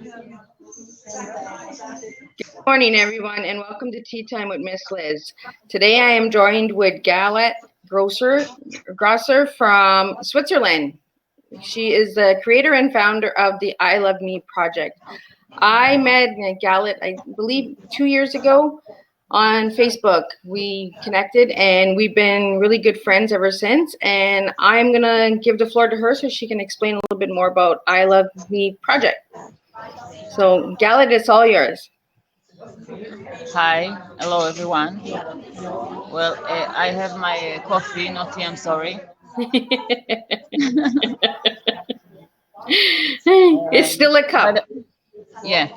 Good morning, everyone, and welcome to Tea Time with Miss Liz. Today I am joined with Galit Grosser from Switzerland. She is the creator and founder of the I Love Me project. I met Galit, I believe, 2 years ago on Facebook. We connected and we've been really good friends ever since. And I'm going to give the floor to her so she can explain a little bit more about I Love Me project. So, Galit, it's all yours. Hi, hello everyone. Well, I have my coffee, not tea, I'm sorry. It's still a cup. But yeah.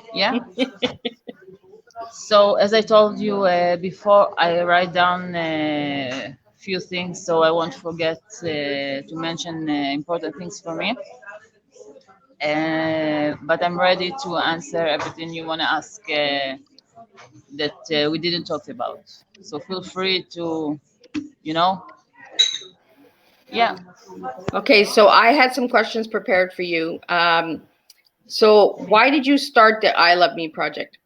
So as I told you before, I write down a few things, so I won't forget to mention important things for me. But I'm ready to answer everything you want to ask that we didn't talk about. So feel free to, you know, yeah. Okay, so I had some questions prepared for you. So why did you start the I Love Me project?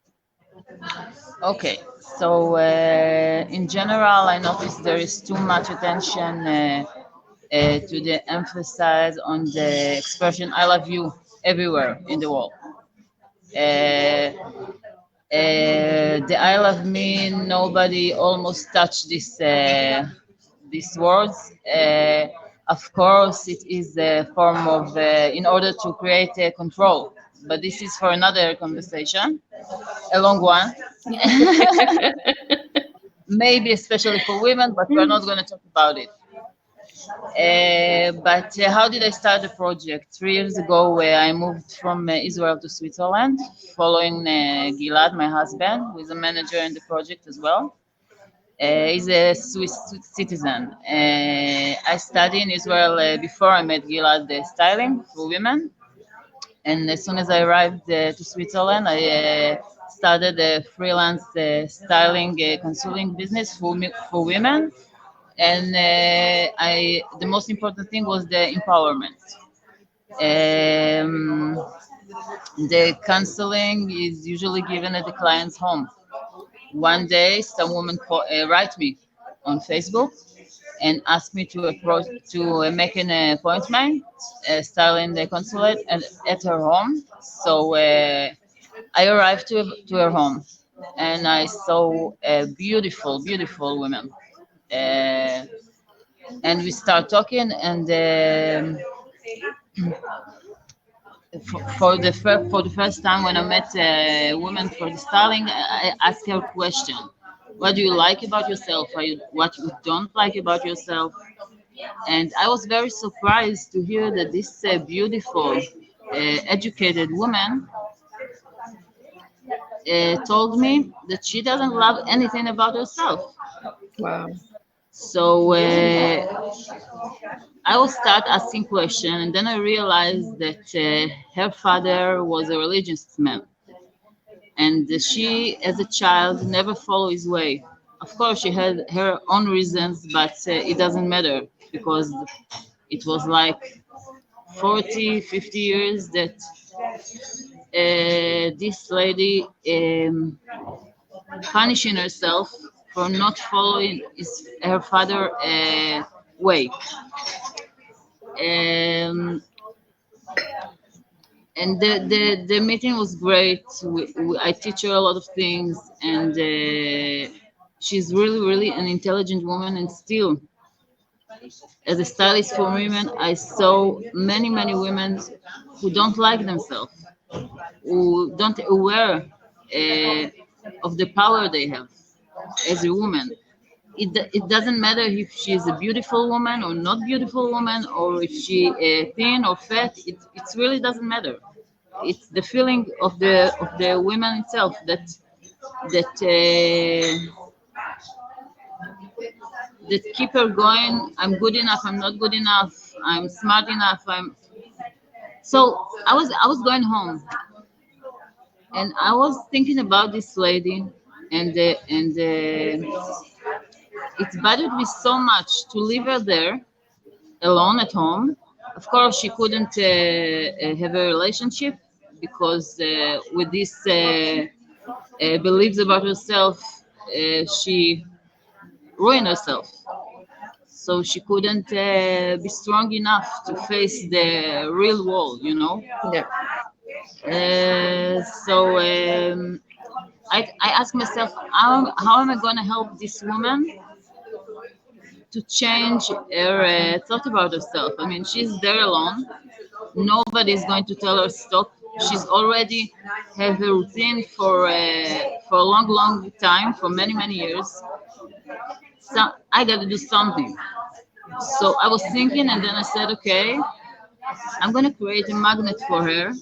Okay, so in general, I noticed there is too much attention to the emphasis on the expression "I love you" everywhere in the world. The "I love me," nobody almost touched these words. Of course, it is a form of in order to create control, but this is for another conversation, a long one. Maybe especially for women, but we're not going to talk about it. But how did I start the project? 3 years ago, where I moved from Israel to Switzerland, following Gilad, my husband, who is a manager in the project as well. He's a Swiss citizen. I studied in Israel before I met Gilad styling for women. And as soon as I arrived to Switzerland, I started a freelance styling consulting business for women. And the most important thing was the empowerment. Um, the counseling is usually given at the client's home. One day, some woman write me on Facebook and asked me to approach to make an appointment, styling the consulate at her home. So I arrived to her home, and I saw a beautiful woman. Uh, and we start talking, and for the first time when I met a woman for the styling, I asked her a question: what do you like about yourself? What you don't like about yourself? And I was very surprised to hear that this beautiful, educated woman told me that she doesn't love anything about herself. Wow. So I will start asking questions, and then I realized that her father was a religious man, and she, as a child, never followed his way. Of course, she had her own reasons, but it doesn't matter because it was like 40, 50 years that this lady punishing herself for not following her father way. Um, and the meeting was great. I teach her a lot of things, and she's really an intelligent woman. And still, as a stylist for women, I saw many women who don't like themselves, who don't aware of the power they have as a woman. It doesn't matter if she's a beautiful woman or not beautiful woman, or if she thin or fat. It really doesn't matter. It's the feeling of the women itself that that keep her going. I'm good enough. I'm not good enough. I'm smart enough. I'm so I was going home, and I was thinking about this lady, and it bothered me so much to leave her there alone at home. Of course, she couldn't have a relationship, because with these beliefs about herself, she ruined herself. So she couldn't be strong enough to face the real world, you know. Yeah. So I asked myself, how am I going to help this woman to change her thought about herself? I mean, she's there alone. Nobody is going to tell her stop. She's already have a routine for a long, long time, for many, many years. So I got to do something. So I was thinking, and then I said, okay, I'm going to create a magnet for her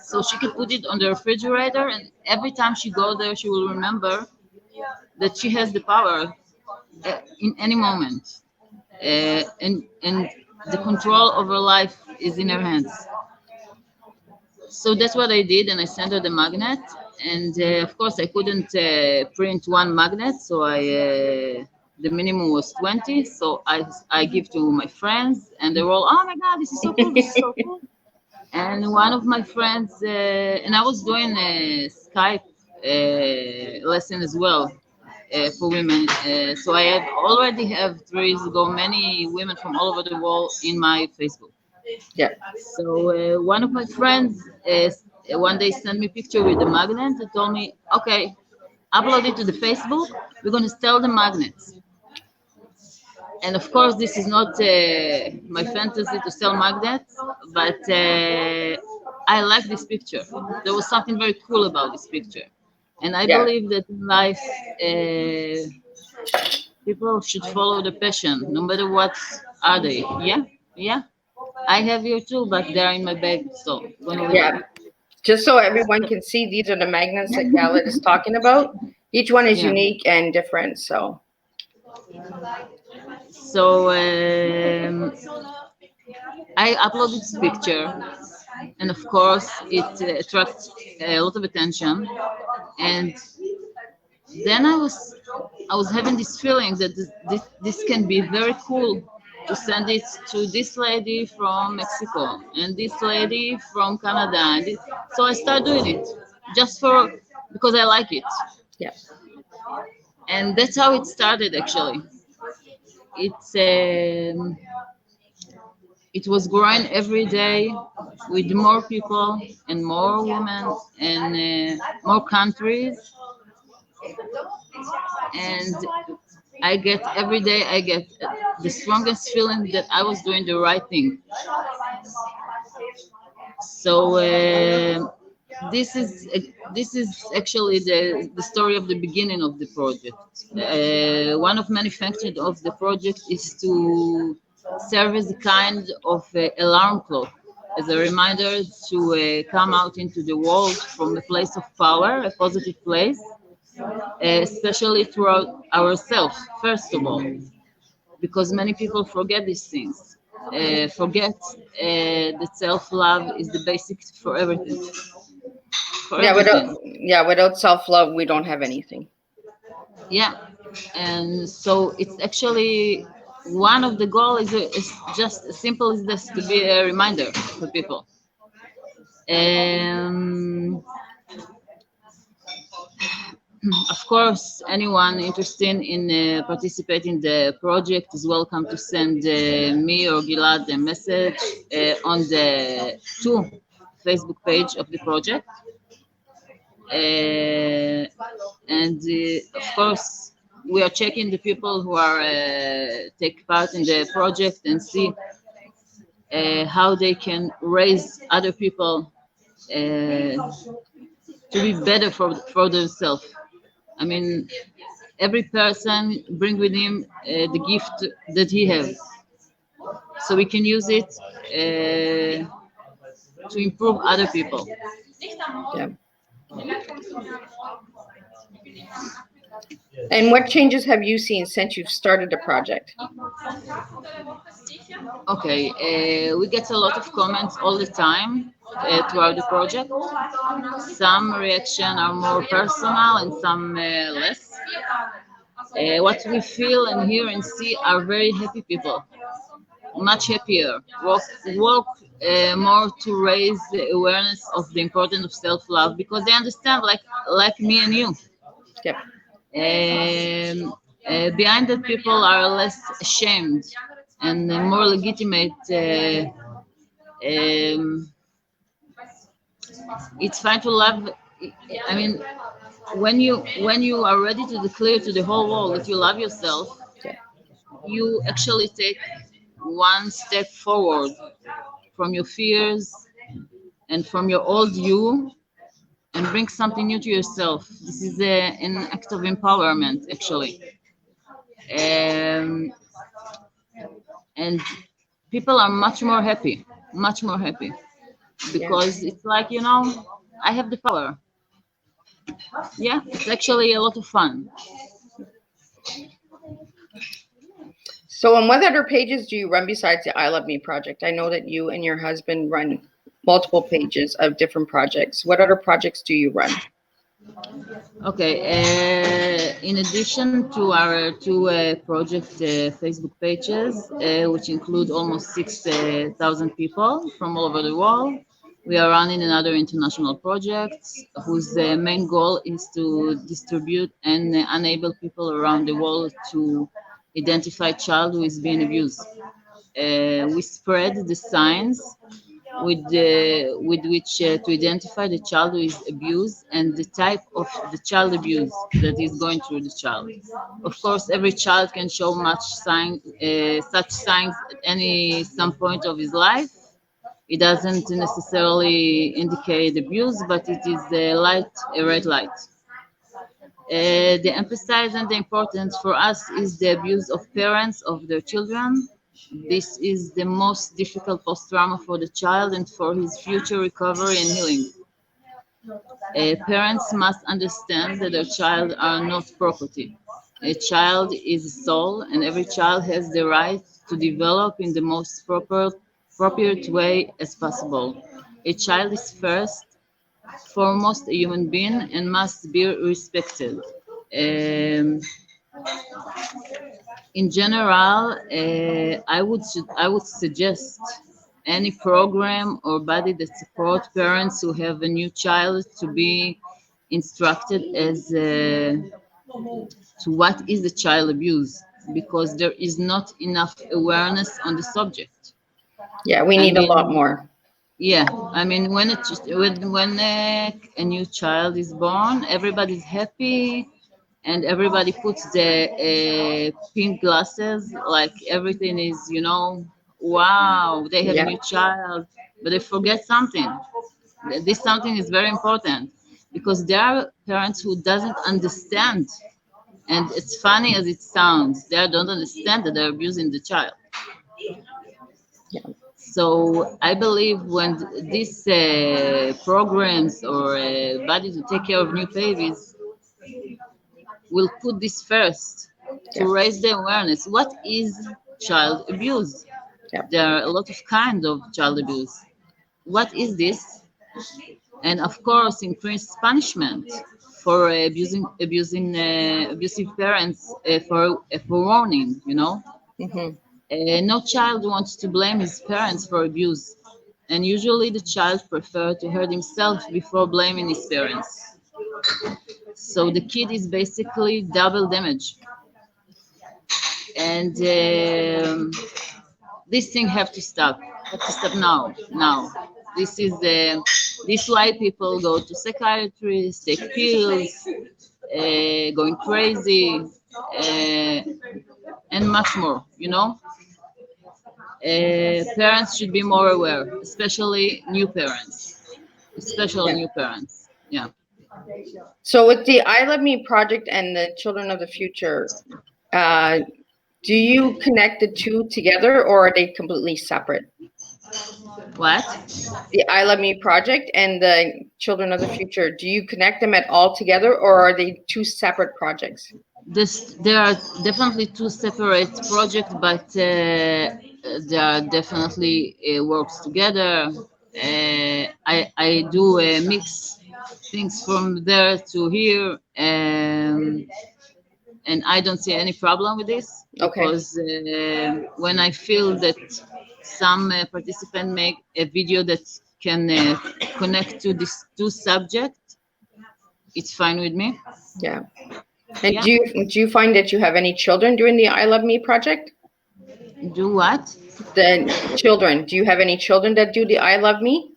so she can put it on the refrigerator, and every time she go there, she will remember that she has the power in any moment, and the control of her life is in her hands. So that's what I did, and I sent her the magnet. And of course, I couldn't print one magnet, so the minimum was 20. So I give to my friends, and they're all, oh my god, this is so cool, this is so cool. And one of my friends, and I was doing a Skype lesson as well for women. So I have already have 3 years ago many women from all over the world in my Facebook. Yeah. So one of my friends one day sent me a picture with the magnet and told me, okay, upload it to the Facebook. We're going to sell the magnets. And of course, this is not my fantasy to sell magnets, but I like this picture. There was something very cool about this picture. And I Yeah. believe that in life, people should follow the passion, no matter what are they. Yeah, yeah. I have here too, but they're in my bag, so I'm gonna leave Yeah. it. Just so everyone can see, these are the magnets that Galit is talking about. Each one is Yeah. unique and different. So, So I uploaded this picture, and of course, it attracts a lot of attention. And then I was having this feeling that this can be very cool to send it to this lady from Mexico and this lady from Canada. So I started doing it just for because I like it, yeah. and that's how it started. Actually, it's it was growing every day with more people and more women and more countries, and I get every day I get the strongest feeling that I was doing the right thing. So this is actually the story of the beginning of the project. One of many functions of the project is to serve as a kind of alarm clock, as a reminder to come out into the world from a place of power, a positive place, especially throughout ourselves, first of all, because many people forget these things. Forget that self-love is the basic for everything. For Yeah. Without, everything. yeah, without self-love, we don't have anything. Yeah. And so it's actually one of the goals is just as simple as this to be a reminder for people. Um, of course, anyone interested in participating in the project is welcome to send me or Gilad a message on the two Facebook page of the project. And of course, we are checking the people who are take part in the project and see how they can raise other people to be better for themselves. I mean, every person bring with him the gift that he has, so we can use it to improve other people. Yeah. And what changes have you seen since you've started the project? Okay, we get a lot of comments all the time throughout the project. Some reaction are more personal and some less. What we feel and hear and see are very happy people, much happier. Work more to raise the awareness of the importance of self-love because they understand, like me and you. Yep. Behind that, people are less ashamed and more legitimate. Um, it's fine to love. I mean, when you are ready to declare to the whole world that you love yourself, Yeah. you actually take one step forward from your fears and from your old you and bring something new to yourself. This is an act of empowerment, actually. Um, and people are much more happy, Yeah. because it's like, I have the power. Yeah, it's actually a lot of fun. So, and what other pages do you run besides the I Love Me project? I know that you and your husband run multiple pages of different projects. What other projects do you run? Okay, in addition to our two project Facebook pages, which include almost 6,000 people from all over the world, we are running another international project whose main goal is to distribute and enable people around the world to identify child who is being abused. We spread the signs with which to identify the child who is abused and the type of the child abuse that is going through the child. Of course, every child can show such signs at any some point of his life. It doesn't necessarily indicate abuse, but it is a red light. The emphasis and the importance for us is the abuse of parents of their children. This is the most difficult post trauma for the child and for his future recovery and healing. Parents must understand that their child are not property. A child is a soul, and every child has the right to develop in the most appropriate way as possible. A child is first, foremost a human being and must be respected. Um, in general, I would suggest any program or body that support parents who have a new child to be instructed as to what is the child abuse, because there is not enough awareness on the subject. Yeah, we I need a lot mean, more. yeah, I mean, when a new child is born, everybody's happy, and everybody puts the pink glasses, like everything is, wow, they have a Yeah. new child, but they forget something. This something is very important because there are parents who doesn't understand, and it's funny as it sounds, they don't understand that they're abusing the child. Yeah. So I believe when these programs or bodies who take care of new babies will put this first Yeah. to raise the awareness. What is child abuse? Yeah. There are a lot of kinds of child abuse. What is this? And of course, increased punishment for abusive parents for warning. Hmm. No child wants to blame his parents for abuse, and usually the child prefers to hurt himself before blaming his parents. So the kid is basically double damage, and this thing have to stop. Have to stop now. Now, this why people go to psychiatrists, take pills, going crazy, and much more. Parents should be more aware, especially new parents, especially Yeah. new parents. Yeah. So, with the I Love Me project and the Children of the Future, uh, do you connect the two together or are they completely separate? What? The I Love Me project and the Children of the Future, do you connect them at all together or are they two separate projects? There are definitely two separate projects, but they are definitely works together. I do mix things from there to here, and I don't see any problem with this Okay. because when I feel that some participant make a video that can connect to these two subjects, it's fine with me. Yeah. And Yeah. do you find that you have any children doing the I Love Me project? Do what? The children. Do you have any children that do the I Love Me?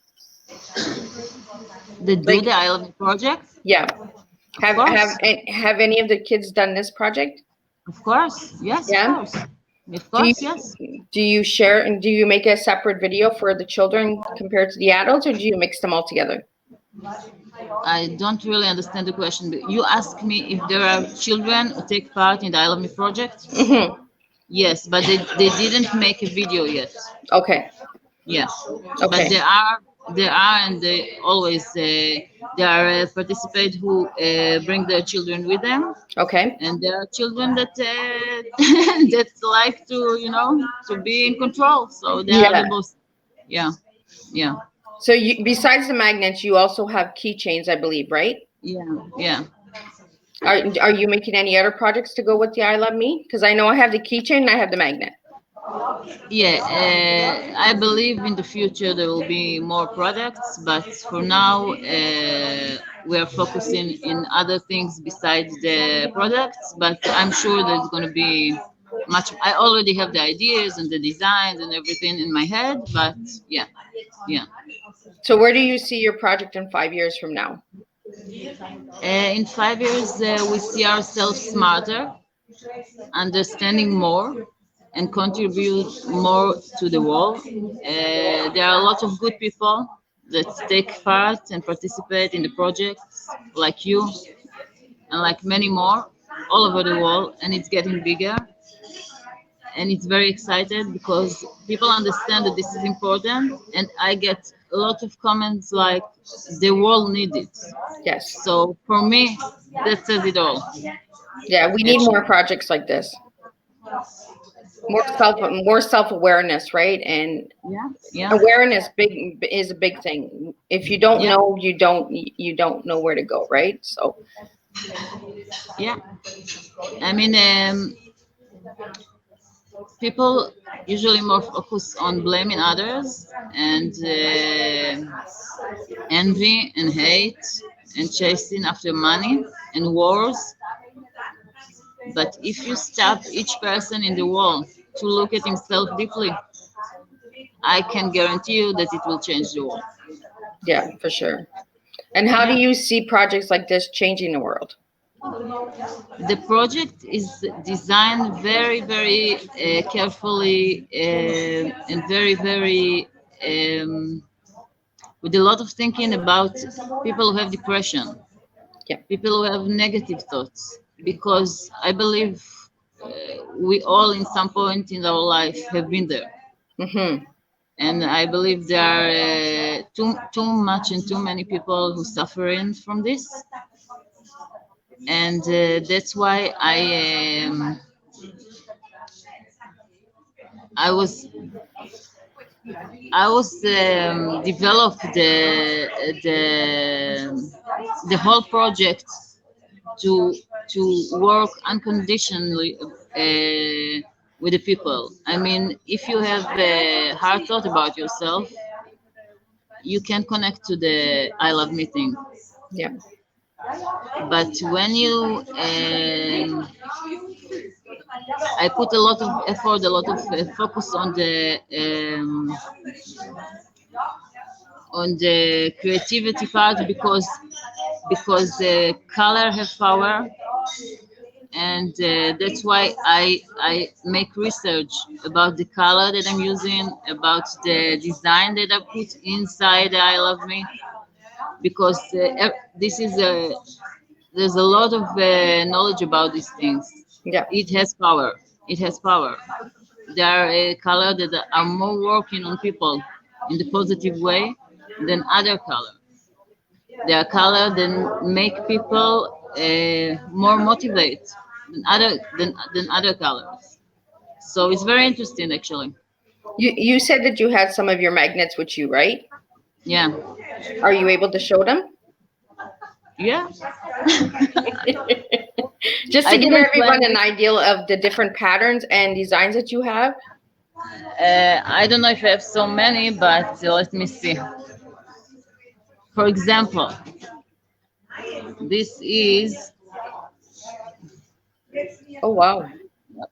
The do Like, the I Love You project? yeah. Of Have have course. have any of the kids done this project? Of course. Yes, of Yeah. course. Of Do you course, yes. do you share and do you make a separate video for the children compared to the adults, or do you mix them all together? I don't really understand the question, but you ask me if there are children who take part in the I Love Me project? Mm-hmm. Yes, but they didn't make a video yet. Okay. Yeah, but Okay. there are, and they always there are participants who bring their children with them, Okay. and there are children that that like to be in control. So they are the Yeah. both. Yeah, yeah, So you, besides the magnets, you also have keychains, I believe, right? yeah, yeah. Are you making any other projects to go with the I Love Me? Because I know I have the keychain and I have the magnet. Yeah, I believe in the future there will be more products, but for now we are focusing in other things besides the products. But I'm sure there's going to be much. I already have the ideas and the designs and everything in my head, but yeah, yeah. So where do you see your project in 5 years from now? In 5 years, we see ourselves smarter, understanding more, and contribute more to the world. There are a lot of good people that take part and participate in the projects, like you and like many more, all over the world, and it's getting bigger. And it's very excited because people understand that this is important, and I get a lot of comments like the world needs it. Yes. So for me, that says it all. Yeah, we need more Actually, projects like this. More self-awareness, right? And yeah, yeah, awareness big is a big thing. If you don't yeah, know, you don't know where to go, right? So yeah. I mean, people usually more focus on blaming others and envy and hate and chasing after money and wars. But if you stop each person in the world to look at himself deeply, I can guarantee you that it will change the world. yeah, for sure. And how do Yeah. you see projects like this changing the world? The project is designed very, very carefully and very, very with a lot of thinking about people who have depression, Yeah. people who have negative thoughts, because I believe we all, in some point in our life, have been there. Mm-hmm. And I believe there are too much and too many people who suffering from this, and that's why I was developed the whole project to work unconditionally with the people. I mean, if you have a hard thought about yourself, you can connect to the I Love meeting. Yeah. But when you, I put a lot of effort, a lot of focus on the creativity part, because the color have power, and that's why I make research about the color that I'm using, about the design that I put inside the I Love Me, because this is a there's a lot of knowledge about these things. Yeah. It has power. It has power. There are color that are more working on people in the positive way than other color. There are color that make people more motivated than other colors. So it's very interesting, actually. You said that you had some of your magnets with you, right? Yeah, Are you able to show them? yeah. Just I to give didn't everyone plan an this. idea of the different patterns and designs that you have. I don't know if I have so many, but let me see. For example, this is Oh wow.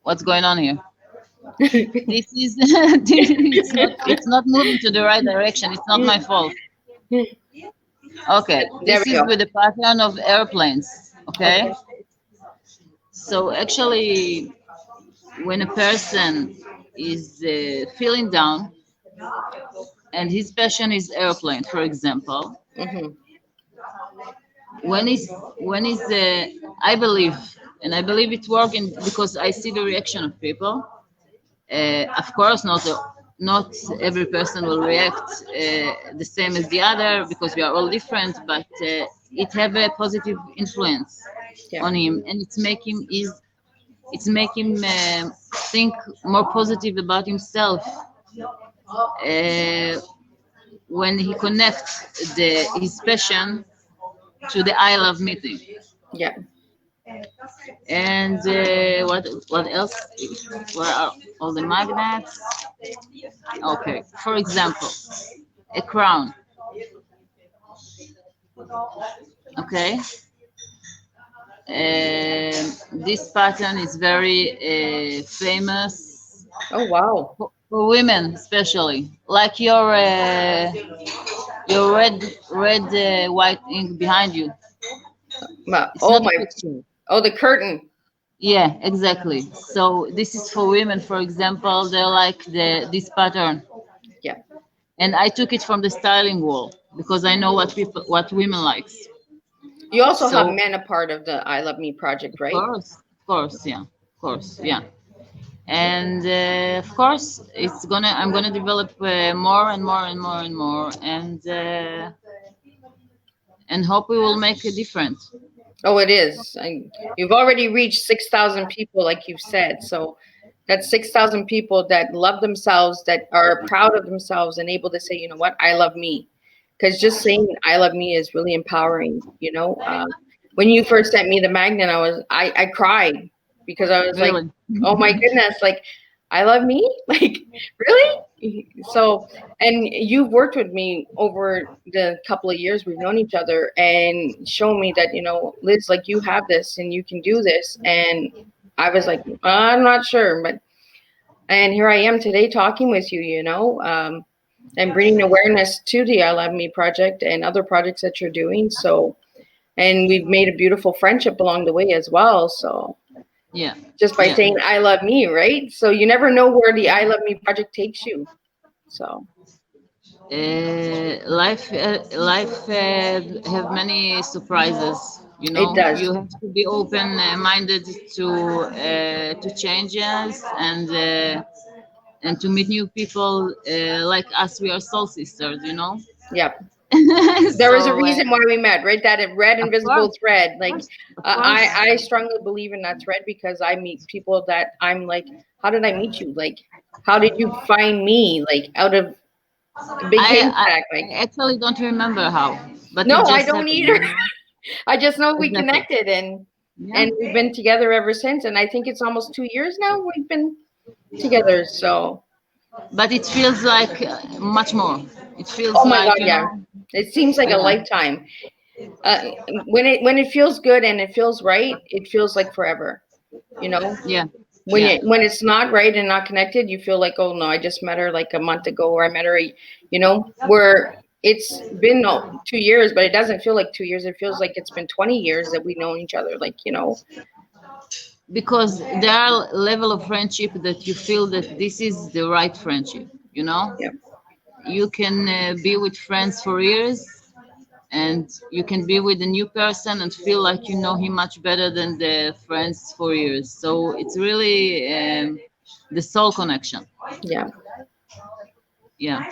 what's going on here. This is it's not moving to the right direction. It's not my fault. Okay, There this we is go. with the pattern of airplanes. Okay, Okay. so actually, when a person is feeling down and his passion is airplane, for example, Mm-hmm. when is I believe, and I believe it's working because I see the reaction of people. Of course, not every person will react the same as the other because we are all different, but it have a positive influence Yeah. on him, and it's make him think more positive about himself when he connects his passion to the I love meeting. Yeah. And what else? Where are all the magnets? Okay, for example, a crown. Okay, this pattern is very famous Oh wow. for women, especially. Like your red white ink behind you. It's Oh not a my. picture. Oh, the curtain. Yeah, exactly. So this is for women, for example. They like this pattern, Yeah. and I took it from the styling wall because I know what women likes. You also have So men a part of the I Love Me project, right? of course, yeah, of course, yeah. And of course, I'm gonna develop more and more and more and more, and hope we will make a difference. Oh, it is. You've already reached 6,000 people, like you said. So that's 6,000 people that love themselves, that are proud of themselves, and able to say, you know what, I love me. Because just saying I love me is really empowering. When you first sent me the magnet, I cried because I was like, Really. oh my goodness, like I love me, like really. So, and you've worked with me over the couple of years we've known each other, and shown me that Liz, like you have this and you can do this, and I was like, I'm not sure, but and here I am today talking with you, and bringing awareness to the I Love Me project and other projects that you're doing. So, and we've made a beautiful friendship along the way as well. So, Yeah, just by yeah. saying I love me, right? So, you never know where the I Love Me project takes you. So, Life have many surprises. You it know, does. you have to be open minded to changes and to meet new people like us. We are soul sisters. You know, Yeah. There was a so reason why we met, right? That red of invisible course, thread. of Like, course, of course. I strongly believe in that thread because I meet people that I'm like, how did I meet you? Like, how did you find me? Like, out of a big I, I haystack. I Like, actually don't remember how, but no, it I just don't happened. either. You know, I just know we exactly. connected, and Yeah. we've been together ever since. And I think it's almost 2 years now we've been together. So, But it feels like much more. It feels oh my God, like, you yeah, know, it seems like a yeah, lifetime. When it feels good and it feels right, it feels like forever. You know, yeah, when yeah. it's not right and not connected, you feel like, oh no, I just met her like a month ago, or I met her, where it's been 2 years, but it doesn't feel like 2 years. It feels like it's been 20 years that we've known each other. Like, Because there are level of friendship that you feel that this is the right friendship, you know? yeah, You can be with friends for years and you can be with a new person and feel like you know him much better than the friends for years. So it's really the soul connection. yeah. Yeah.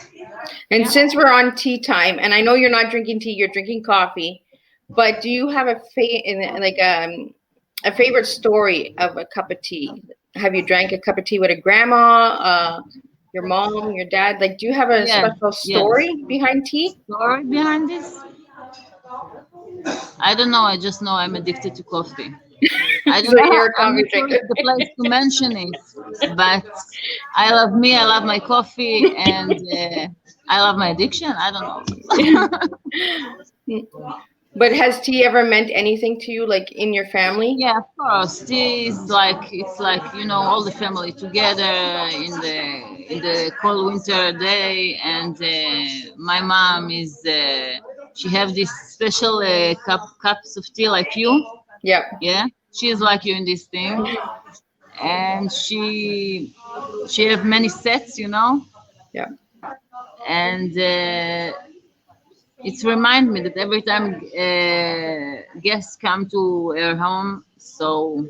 And since we're on tea time, and I know you're not drinking tea, you're drinking coffee, but do you have a favorite story of a cup of tea? Have you drank a cup of tea with a grandma, your mom, your dad? Like, do you have a Yeah. special Yeah. story behind tea? Story behind this? I don't know. I just know I'm addicted to coffee. I don't So know. you're a I'm coffee not sure drinker. it's the place to mention it, but I love me. I love my coffee, and I love my addiction. I don't know. But has tea ever meant anything to you, like in your family? Yeah, of course. This is like it's like all the family together in the cold winter day, and my mom is she have this special cups of tea like you. Yeah, Yeah, she is like you in this thing, and she have many sets, yeah, and it remind me that every time guests come to her home, so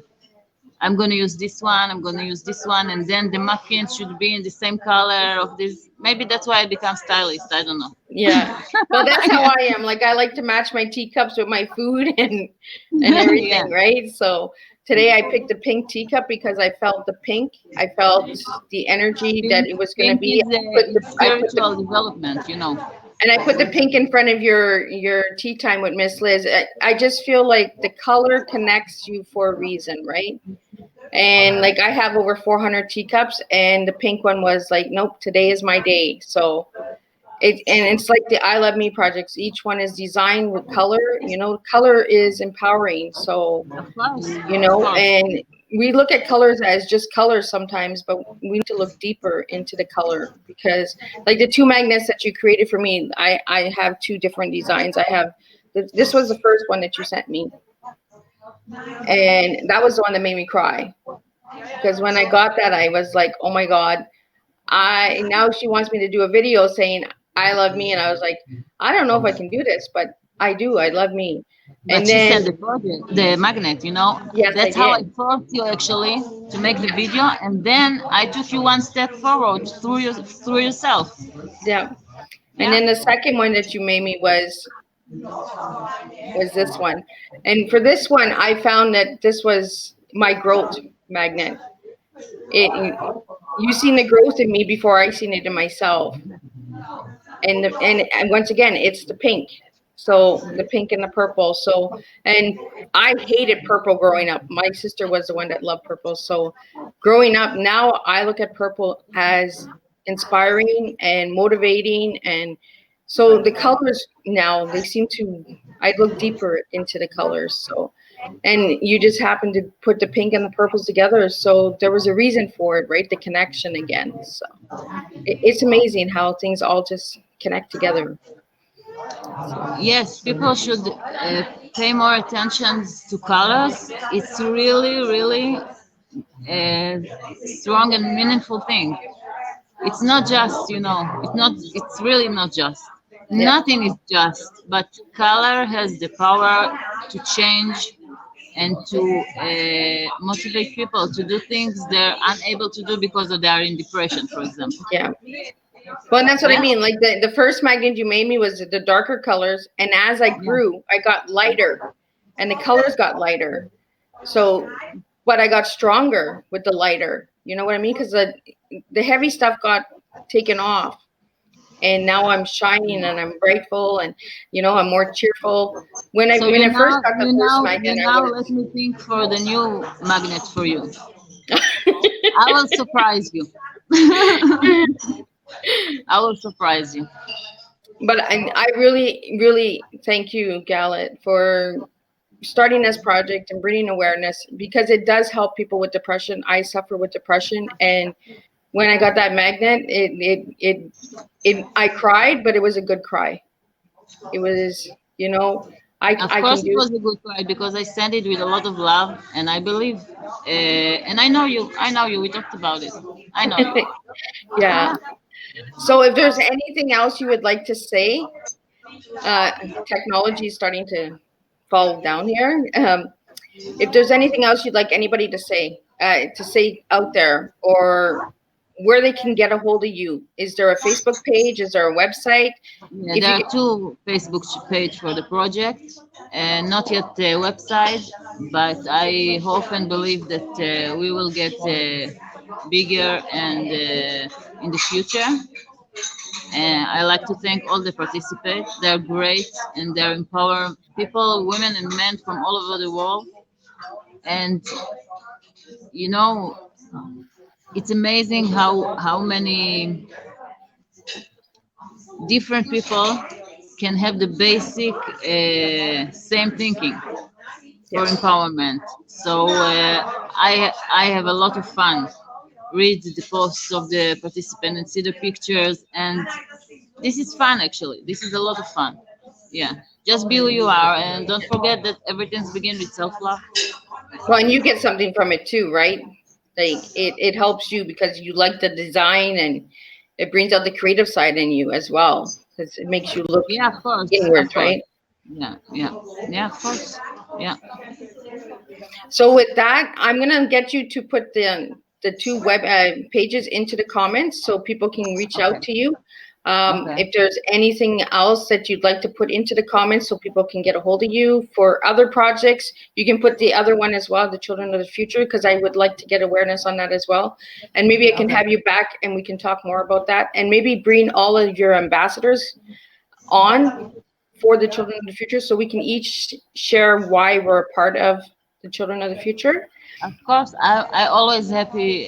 I'm gonna use this one, I'm gonna use this one, and then the muffins should be in the same color of this. Maybe that's why I become stylist. I don't know. yeah. Well, that's how Yeah, I am. Like I like to match my teacups with my food and yeah. everything, right? So today I picked a pink teacup because I felt the pink. I felt the energy that Pink, it was going to pink be. is I put the spiritual development. and I put the pink in front of your tea time with Miss Liz. I just feel like the color connects you for a reason, right? And like I have over 400 teacups, and the pink one was like, nope, today is my day. So it's like the I Love Me projects. Each one is designed with color. Color is empowering. So Of course, of course. and we look at colors as just colors sometimes, but we need to look deeper into the color because, like the two magnets that you created for me, I have two different designs. I have this was the first one that you sent me, and that was the one that made me cry because when I got that, I was like, oh my god, I now she wants me to do a video saying I love me, and I was like, I don't know if I can do this, but I do. I love me, But and she then said the project, the magnet. yes, I That's how I did. forced you actually to make the video, and then I took you one step forward through yourself. Yeah. And Yeah. then the second one that you made me was this one. And for this one, I found that this was my growth magnet. It you seen the growth in me before I seen it in myself. And once again, it's the pink. So the pink and the purple. So and I hated purple growing up. My sister was the one that loved purple. So growing up, now I look at purple as inspiring and motivating, and so the colors now they seem to I look deeper into the colors. So and you just happened to put the pink and the purples together. So there was a reason for it, right? The connection again. So it's amazing how things all just connect together. So Yes, people should pay more attention to colors. It's really, really a strong and meaningful thing. It's not just, it's really not just. yeah, Nothing is just, but color has the power to change and to motivate people to do things they're unable to do because they are in depression, for example. yeah. Well, and that's what I Yeah, mean. Like the first magnet you made me was the darker colors, and as I yeah. grew, I got lighter, and the colors got lighter. So, but I got stronger with the lighter. You know what I mean? Because the heavy stuff got taken off, and now I'm shining and I'm grateful, and I'm more cheerful. So When I first got the first you magnet, I now let was. me think for the new magnet for you. I will surprise you. I will surprise you. But I really, really thank you, Galit, for starting this project and bringing awareness because it does help people with depression. I suffer with depression, and when I got that magnet, I cried, but it was a good cry. It was, Of I can course, it do. was a good try because I sent it with a lot of love, and I believe, and I know you. I know you. We talked about it. I know you. Yeah. So if there's anything else you would like to say, uh, technology is starting to fall down here. If there's anything else you'd like anybody to say out there, or where they can get a hold of you, is there a Facebook page? Is there a website? Yeah, If there you are could, two Facebook page for the project, and not yet the website, but I hope and believe that we will get bigger and in the future. I like to thank all the participants. They're great and they're empower people, women and men from all over the world. And you know, it's amazing how many different people can have the basic same thinking for Yes. empowerment. So I have a lot of fun. Read the posts of the participant and see the pictures, and this is fun actually. This is a lot of fun. Yeah, just be who you are, and don't forget that everything's begin with self love. Well, and you get something from it too, right? Like it helps you because you like the design and it brings out the creative side in you as well because it makes you look Yeah, of course, of inwards, course. right? Yeah, yeah, yeah, of course. Yeah. So with that, I'm gonna get you to put the two web pages into the comments so people can reach out Okay. to you. Okay. If there's anything else that you'd like to put into the comments so people can get a hold of you for other projects, you can put the other one as well, the Children of the Future, because I would like to get awareness on that as well. And maybe I can Okay. have you back and we can talk more about that. And maybe bring all of your ambassadors on for the Children of the Future so we can each share why we're a part of the Children of the Future. Of course, I always happy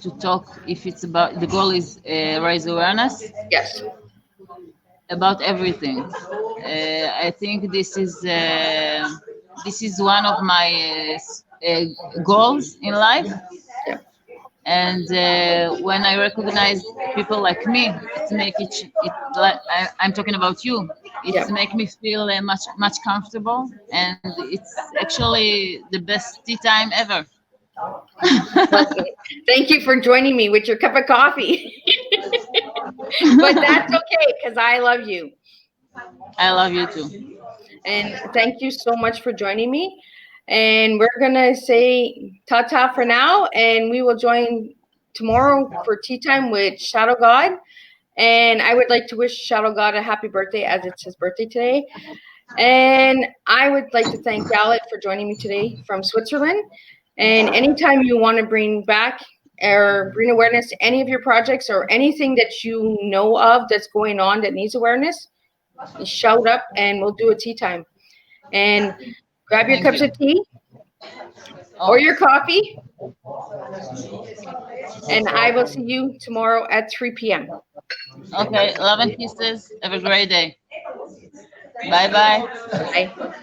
to talk if it's about the goal is raise awareness Yes. about everything. I think this is one of my goals in life. Yeah. And when I recognize people like me, it make it like I'm talking about you. Yeah. It's make me feel much comfortable, and it's actually the best tea time ever. Well, thank you for joining me with your cup of coffee. But that's okay because I love you. I love you too. And thank you so much for joining me. And we're going to say ta ta for now. And we will join tomorrow for tea time with Shadow God. And I would like to wish Shadow God a happy birthday as it's his birthday today. And I would like to thank Galit for joining me today from Switzerland. And anytime you want to bring back or bring awareness to any of your projects or anything that you know of that's going on that needs awareness, shout up and we'll do a tea time. And grab your Thank cups you. of tea or Oh, your coffee. And I will see you tomorrow at 3 p.m. okay. Love and kisses. Have a great day. Bye bye. Bye.